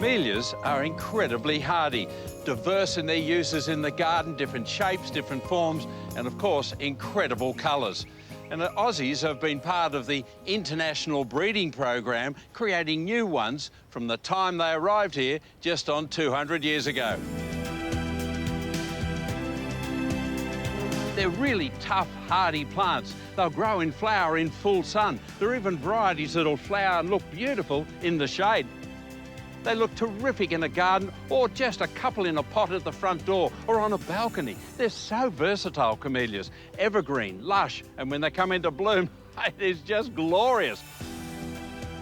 Camellias are incredibly hardy, diverse in their uses in the garden, different shapes, different forms, and of course, incredible colours. And the Aussies have been part of the international breeding program, creating new ones from the time they arrived here just on 200 years ago. They're really tough, hardy plants. They'll grow in flower in full sun. There are even varieties that'll flower and look beautiful in the shade. They look terrific in a garden or just a couple in a pot at the front door or on a balcony. They're so versatile, camellias. Evergreen, lush, and when they come into bloom, it is just glorious.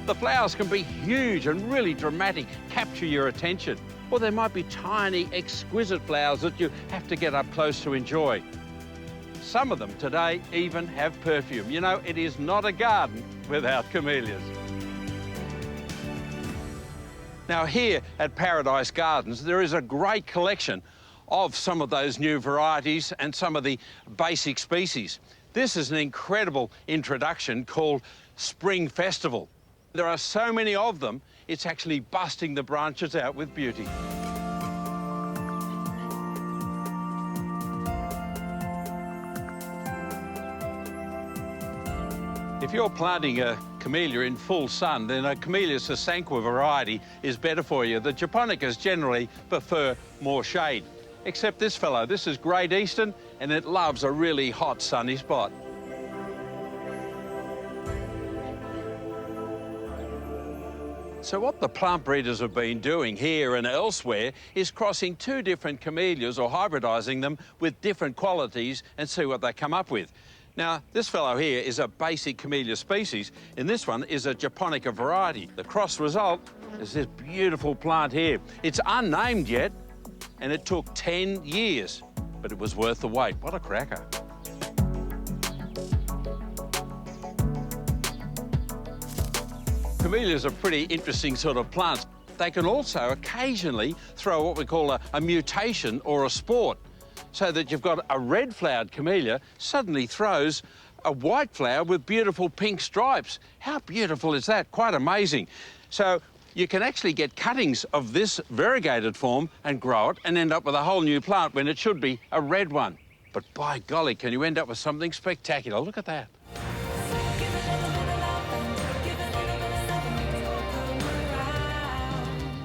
The flowers can be huge and really dramatic, capture your attention. Or there might be tiny, exquisite flowers that you have to get up close to enjoy. Some of them today even have perfume. You know, it is not a garden without camellias. Now here at Paradise Gardens, there is a great collection of some of those new varieties and some of the basic species. This is an incredible introduction called Spring Festival. There are so many of them, it's actually busting the branches out with beauty. If you're planting a camellia in full sun, then a Camellia sasanqua variety is better for you. The japonicas generally prefer more shade, except this fellow. This is Great Eastern, and it loves a really hot, sunny spot. So what the plant breeders have been doing here and elsewhere is crossing two different camellias or hybridising them with different qualities and see what they come up with. Now, this fellow here is a basic camellia species, and this one is a japonica variety. The cross result is this beautiful plant here. It's unnamed yet, and it took 10 years, but it was worth the wait. What a cracker. Camellias are pretty interesting sort of plants. They can also occasionally throw what we call a mutation or a sport, so that you've got a red-flowered camellia suddenly throws a white flower with beautiful pink stripes. How beautiful is that? Quite amazing. So you can actually get cuttings of this variegated form and grow it and end up with a whole new plant when it should be a red one. But by golly, can you end up with something spectacular? Look at that.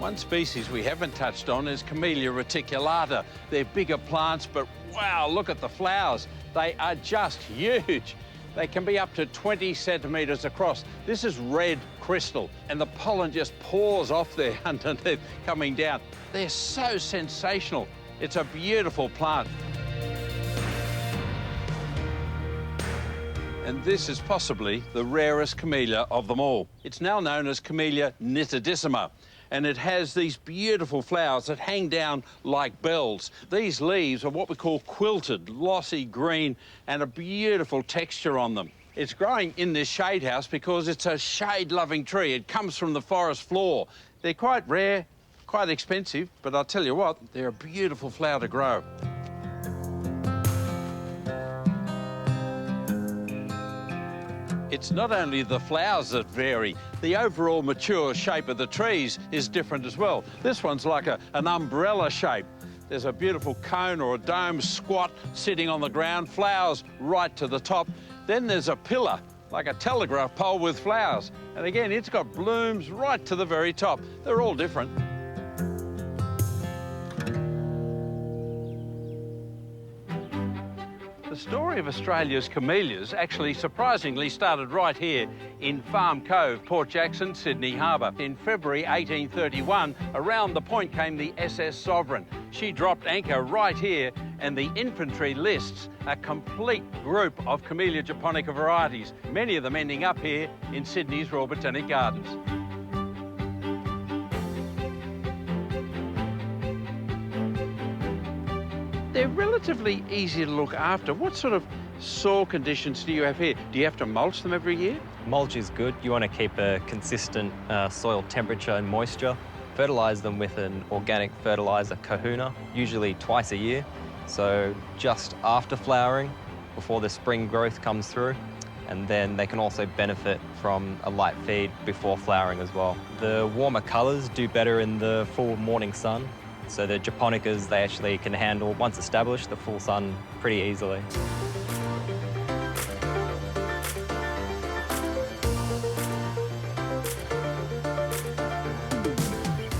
One species we haven't touched on is Camellia reticulata. They're bigger plants, but wow, look at the flowers. They are just huge. They can be up to 20 centimetres across. This is red crystal, and the pollen just pours off there underneath, coming down. They're so sensational. It's a beautiful plant. And this is possibly the rarest camellia of them all. It's now known as Camellia nitidissima, and it has these beautiful flowers that hang down like bells. These leaves are what we call quilted, glossy green, and a beautiful texture on them. It's growing in this shade house because it's a shade-loving tree. It comes from the forest floor. They're quite rare, quite expensive, but I'll tell you what, they're a beautiful flower to grow. It's not only the flowers that vary, the overall mature shape of the trees is different as well. This one's like an umbrella shape. There's a beautiful cone or a dome squat sitting on the ground, flowers right to the top. Then there's a pillar, like a telegraph pole with flowers. And again, it's got blooms right to the very top. They're all different. The story of Australia's camellias actually surprisingly started right here in Farm Cove, Port Jackson, Sydney Harbour. In February 1831, around the point came the SS Sovereign. She dropped anchor right here, and the infantry lists a complete group of Camellia japonica varieties, many of them ending up here in Sydney's Royal Botanic Gardens. They're relatively easy to look after. What sort of soil conditions do you have here? Do you have to mulch them every year? Mulch is good. You want to keep a consistent soil temperature and moisture. Fertilise them with an organic fertiliser kahuna, usually twice a year. So just after flowering, before the spring growth comes through. and then they can also benefit from a light feed before flowering as well. The warmer colours do better in the full morning sun, so the japonicas, they actually can handle, once established, the full sun pretty easily.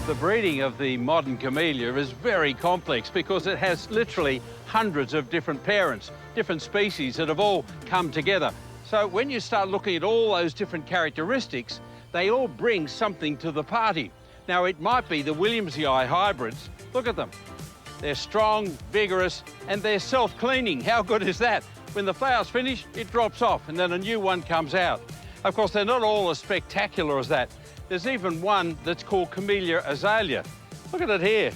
The breeding of the modern camellia is very complex because it has literally hundreds of different parents, different species that have all come together. So when you start looking at all those different characteristics, they all bring something to the party. Now, it might be the Williamsii hybrids. Look at them. They're strong, vigorous, and they're self-cleaning. How good is that? When the flower's finished, it drops off, and then a new one comes out. Of course, they're not all as spectacular as that. There's even one that's called Camellia azalea. Look at it here.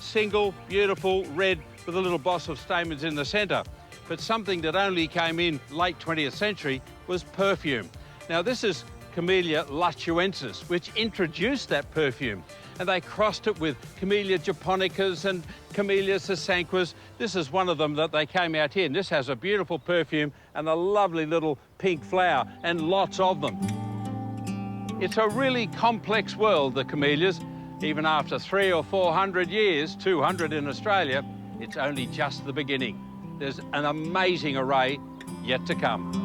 Single, beautiful, red, with a little boss of stamens in the centre. But something that only came in late 20th century was perfume. Now, this is Camellia luxuensis, which introduced that perfume. And they crossed it with Camellia japonicas and Camellia sasanquas. This is one of them that they came out here. And this has a beautiful perfume and a lovely little pink flower, and lots of them. It's a really complex world, the camellias. Even after 300 or 400 years, 200 in Australia, it's only just the beginning. There's an amazing array yet to come.